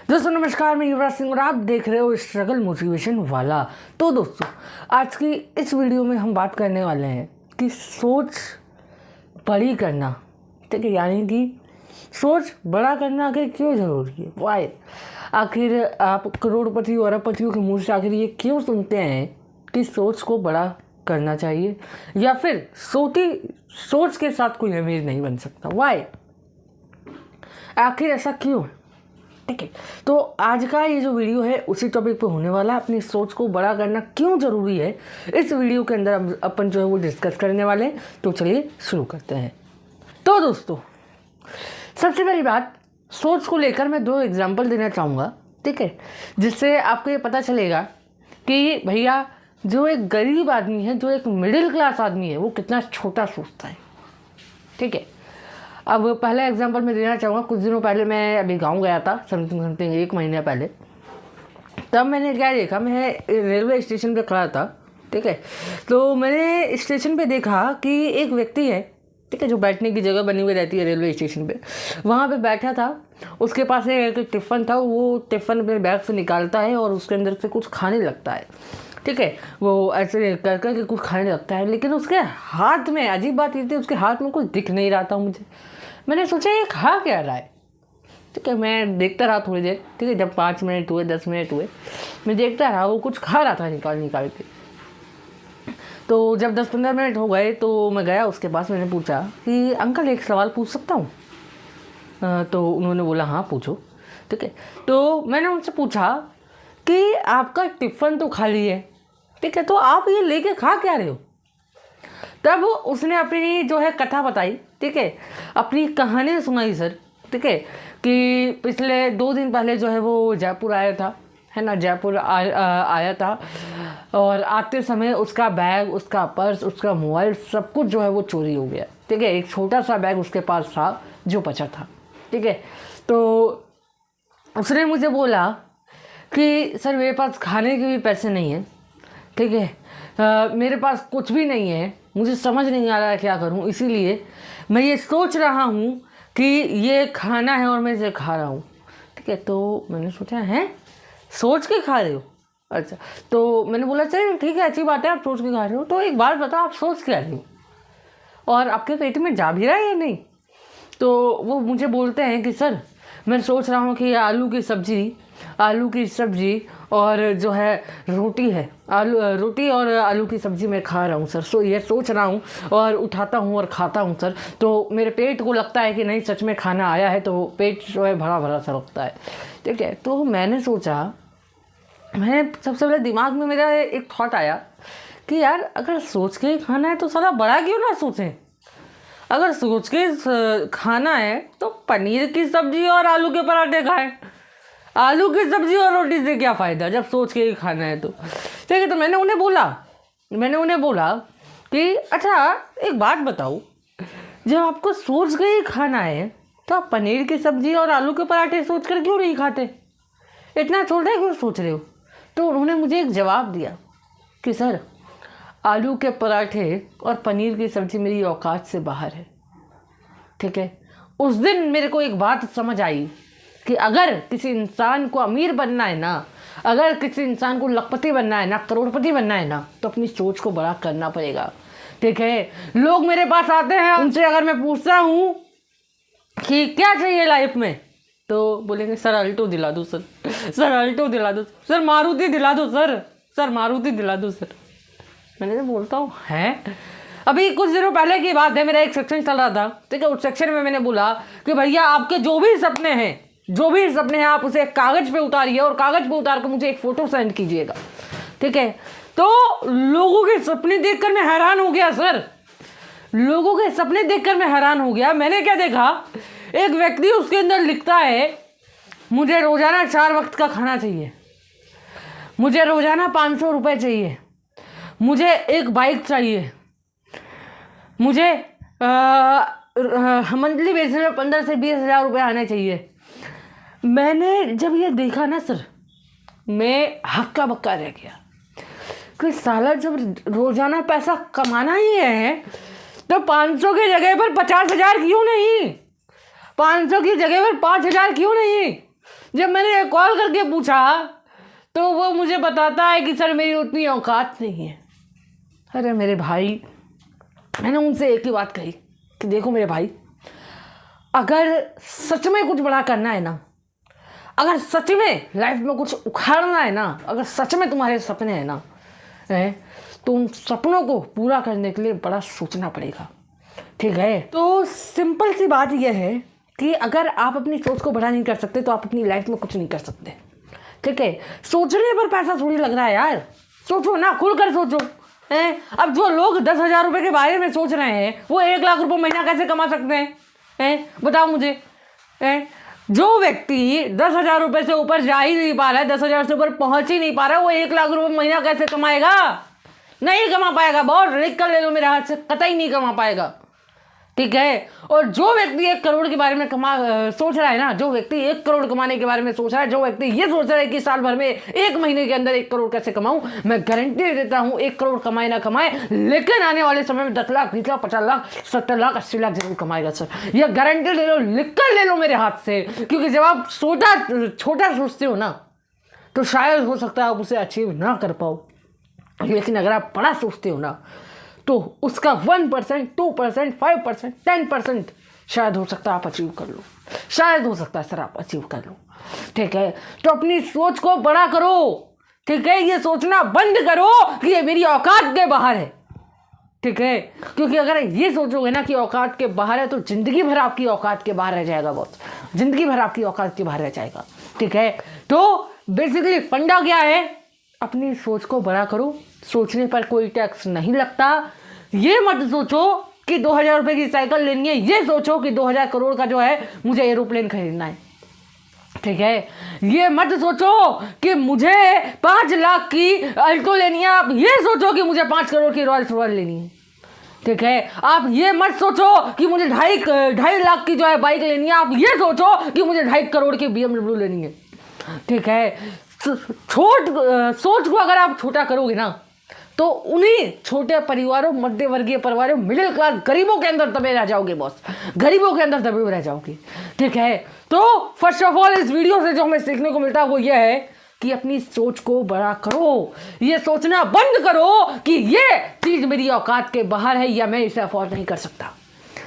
दोस्तों नमस्कार, मैं युवराज सिंह और आप देख रहे हो स्ट्रगल मोटिवेशन वाला। तो दोस्तों आज की इस वीडियो में हम बात करने वाले हैं कि सोच बड़ी करना, ठीक है, यानी कि सोच बड़ा करना आखिर क्यों ज़रूरी है, वाई। आखिर आप करोड़पति और अरबपतियों के मुँह से आखिर ये क्यों सुनते हैं कि सोच को बड़ा करना चाहिए, या फिर सोच के साथ कोई अमीर नहीं बन सकता, वाई। आखिर ऐसा क्यों है, ठीक है। तो आज का ये जो वीडियो है उसी टॉपिक पे होने वाला है, अपनी सोच को बड़ा करना क्यों ज़रूरी है। इस वीडियो के अंदर अपन जो है वो डिस्कस करने वाले हैं। तो चलिए शुरू करते हैं। तो दोस्तों सबसे पहली बात, सोच को लेकर मैं 2 एग्जांपल देना चाहूँगा, ठीक है, जिससे आपको ये पता चलेगा कि भैया जो एक गरीब आदमी है, जो एक मिडिल क्लास आदमी है, वो कितना छोटा सोचता है, ठीक है। अब पहला एग्जांपल मैं देना चाहूँगा। कुछ दिनों पहले मैं अभी गांव गया था, समथिंग 1 महीने पहले। तब मैंने क्या देखा, मैं रेलवे स्टेशन पे खड़ा था, ठीक है। तो मैंने स्टेशन पे देखा कि एक व्यक्ति है, ठीक है, जो बैठने की जगह बनी हुई रहती है रेलवे स्टेशन पे, वहाँ पे बैठा था। उसके पास एक टिफ़न था, वो टिफ़न अपने बैग से निकालता है और उसके अंदर से कुछ खाने लगता है, ठीक है। वो ऐसे कर के कुछ खाने लगता है, लेकिन उसके हाथ में, अजीब बात ये थी, उसके हाथ में कुछ दिख नहीं रहा था मुझे। मैंने सोचा ये खा क्या रहा है, ठीक है। मैं देखता रहा थोड़ी देर, ठीक है। जब 5 मिनट हुए, 10 मिनट हुए, मैं देखता रहा, वो कुछ खा रहा था निकाल के। तो जब 10-15 मिनट हो गए तो मैं गया उसके पास। मैंने पूछा कि अंकल एक सवाल पूछ सकता हूँ? तो उन्होंने बोला हाँ पूछो, ठीक है। तो मैंने उनसे पूछा कि आपका टिफ़न तो खाली है, ठीक है, तो आप ये लेके खा क्या रहे हो? तब उसने अपनी जो है कथा बताई, ठीक है, अपनी कहानी सुनाई सर, ठीक है, कि पिछले 2 दिन पहले जो है वो जयपुर आया था, है ना, जयपुर आया था, और आते समय उसका बैग, उसका पर्स, उसका मोबाइल, सब कुछ जो है वो चोरी हो गया, ठीक है। एक छोटा सा बैग उसके पास था जो बचा था, ठीक है। तो उसने मुझे बोला कि सर मेरे पास खाने के भी पैसे नहीं हैं, ठीक है, मेरे पास कुछ भी नहीं है, मुझे समझ नहीं आ रहा है क्या करूं, इसीलिए मैं ये सोच रहा हूं कि ये खाना है और मैं इसे खा रहा हूं, ठीक है। तो मैंने सोचा है सोच के खा रहे हो, अच्छा। तो मैंने बोला चलिए ठीक है, अच्छी बात है, आप सोच के खा रहे हो, तो एक बात बताओ, आप सोच क्या रहे हो और आपके पेट में जा भी रहा है या नहीं? तो वो मुझे बोलते हैं कि सर मैं सोच रहा हूँ कि आलू की सब्जी और जो है रोटी है, रोटी और आलू की सब्ज़ी मैं खा रहा हूँ सर। ये सोच रहा हूँ और उठाता हूँ और खाता हूँ सर, तो मेरे पेट को लगता है कि नहीं सच में खाना आया है, तो पेट जो है भरा भरा सा लगता है, ठीक है। तो मैंने सोचा, मैं सबसे पहले दिमाग में मेरा एक थॉट आया कि यार अगर सोच के ही खाना है तो साला बड़ा क्यों ना सोचें। अगर सोच के खाना है तो पनीर की सब्ज़ी और आलू के पराठे खाएं। आलू की सब्ज़ी और रोटी से क्या फ़ायदा जब सोच के ही खाना है तो, ठीक है। तो मैंने उन्हें बोला कि अच्छा एक बात बताओ, जब आपको सोच के ही खाना है तो आप पनीर की सब्ज़ी और आलू के पराठे सोच कर क्यों नहीं खाते? इतना छोटा क्यों सोच रहे हो? तो उन्होंने मुझे एक जवाब दिया कि सर आलू के पराठे और पनीर की सब्ज़ी मेरी औकात से बाहर है, ठीक है। उस दिन मेरे को एक बात समझ आई कि अगर किसी इंसान को अमीर बनना है ना, अगर किसी इंसान को लखपति बनना है ना, करोड़पति बनना है ना, तो अपनी सोच को बड़ा करना पड़ेगा, ठीक है। लोग मेरे पास आते हैं, उनसे अगर मैं पूछता हूँ कि क्या चाहिए लाइफ में, तो बोलेंगे सर अल्टो दिला दो सर, सर अल्टो दिला दो सर, मारुति दिला दो सर, सर मारुति दिला दो सर। मैंने बोलता हूँ हैं, अभी कुछ दिनों पहले की बात है, मेरा एक सेक्शन चल रहा था, ठीक है। उस सेक्शन में मैंने बोला कि भैया आपके जो भी सपने हैं आप उसे कागज़ पे उतारिए और कागज़ पे उतार कर मुझे एक फ़ोटो सेंड कीजिएगा, ठीक है। तो लोगों के सपने देखकर मैं हैरान हो गया सर, लोगों के सपने देखकर मैं हैरान हो गया। मैंने क्या देखा, एक व्यक्ति उसके अंदर लिखता है मुझे रोज़ाना 4 वक्त का खाना चाहिए, मुझे रोज़ाना 500 रुपये चाहिए, मुझे एक बाइक चाहिए, मुझे मंथली बेसिस में 15 से 20 हज़ार रुपये आने चाहिए। मैंने जब ये देखा ना सर, मैं हक्का बक्का रह गया कि साला जब रोज़ाना पैसा कमाना ही है तो 500 की जगह पर 50,000 क्यों नहीं, 500 की जगह पर 5,000 क्यों नहीं? जब मैंने कॉल करके पूछा तो वो मुझे बताता है कि सर मेरी उतनी औकात नहीं है। अरे मेरे भाई, मैंने उनसे एक ही बात कही कि देखो मेरे भाई, अगर सच में कुछ बड़ा करना है ना, अगर सच में लाइफ में कुछ उखाड़ना है ना, अगर सच में तुम्हारे सपने हैं ना, तो उन सपनों को पूरा करने के लिए बड़ा सोचना पड़ेगा, ठीक है। तो सिंपल सी बात यह है कि अगर आप अपनी सोच को बड़ा नहीं कर सकते तो आप अपनी लाइफ में कुछ नहीं कर सकते, ठीक है। सोचने पर पैसा थोड़ी लग रहा है यार, सोचो ना, खुलकर सोचो। अब जो लोग 10,000 रुपये के बारे में सोच रहे हैं वो 1 लाख रुपये महीना कैसे कमा सकते हैं? बताओ मुझे। जो व्यक्ति 10,000 रुपये से ऊपर जा ही नहीं पा रहा है, 10,000 से ऊपर पहुंच ही नहीं पा रहा है, वो 1 लाख रुपये महीना कैसे कमाएगा? नहीं कमा पाएगा। बहुत लिख कर ले लो मेरे हाथ से, कतई नहीं कमा पाएगा, ठीक है। और जो व्यक्ति 1 करोड़ के बारे में सोच रहा है ना, जो व्यक्ति 1 करोड़ कमाने के बारे में सोच रहा है, जो व्यक्ति ये सोच रहा है कि साल भर में 1 महीने के अंदर 1 करोड़ कैसे कमाऊं, मैं गारंटी देता हूं 1 करोड़ कमाए ना कमाए, लेकिन आने वाले समय में 10 लाख, 20 लाख, 50 लाख, 70 लाख, 80 लाख जरूर कमाएगा सर। यह गारंटी ले लो, लिख कर ले लो मेरे हाथ से। क्योंकि जब आप छोटा सोचते हो ना, तो शायद हो सकता है आप उसे अचीव ना कर पाओ, लेकिन अगर आप बड़ा सोचते हो ना, तो उसका 1%, 2%, 5%, 10% शायद हो सकता है आप अचीव कर लो, शायद हो सकता है सर आप अचीव कर लो, ठीक है। तो अपनी सोच को बड़ा करो, ठीक है। ये सोचना बंद करो कि ये मेरी औकात के बाहर है, ठीक है। क्योंकि अगर ये सोचोगे ना कि औकात के बाहर है, तो जिंदगी भर आपकी औकात के बाहर रह जाएगा बॉस, जिंदगी भर आपकी औकात के बाहर रह जाएगा, ठीक है। तो बेसिकली फंडा क्या है? अपनी सोच को बड़ा करो, सोचने पर कोई टैक्स नहीं लगता। ये मत सोचो कि 2,000 रुपये की साइकिल लेनी है, ये सोचो कि 2,000 करोड़ का जो है मुझे एरोप्लेन खरीदना है, ठीक है। ये मत सोचो कि मुझे 5 लाख की अल्टो लेनी है, आप ये सोचो कि मुझे 5 करोड़ की रॉयल्स रॉयल लेनी है, ठीक है। आप ये मत सोचो कि मुझे 2.5 लाख की जो है बाइक लेनी है, आप ये सोचो कि मुझे 2.5 करोड़ की BMW लेनी है, ठीक है। सोच को अगर आप छोटा करोगे ना, तो उन्हीं छोटे परिवारों, मध्य वर्गीय परिवारों, मिडिल क्लास गरीबों के अंदर दबे रह जाओगे बॉस, गरीबों के अंदर दबे रह जाओगे, ठीक है। तो फर्स्ट ऑफ ऑल इस वीडियो से जो हमें सीखने को मिलता है वो ये है कि अपनी सोच को बड़ा करो, ये सोचना बंद करो कि ये चीज़ मेरी औकात के बाहर है या मैं इसे अफोर्ड नहीं कर सकता,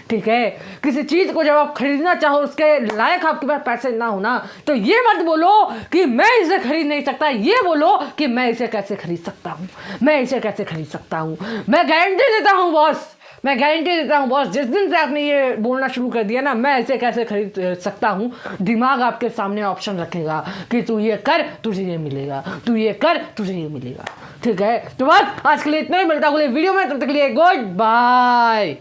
ठीक है। किसी चीज़ को जब आप खरीदना चाहो, उसके लायक आपके पास पैसे ना होना, तो ये मत बोलो कि मैं इसे खरीद नहीं सकता, ये बोलो कि मैं इसे कैसे खरीद सकता हूँ, मैं इसे कैसे खरीद सकता हूँ। मैं गारंटी देता हूँ बॉस, मैं गारंटी देता हूँ बॉस, जिस दिन से आपने ये बोलना शुरू कर दिया ना, मैं इसे कैसे खरीद सकता हूँ, दिमाग आपके सामने ऑप्शन रखेगा कि तू ये कर तुझे ये मिलेगा, तू ये कर तुझे ये मिलेगा, ठीक है। तो बस आज के लिए इतना ही, मिलता हूँ अगले वीडियो में, तब तक के लिए गुड बाय।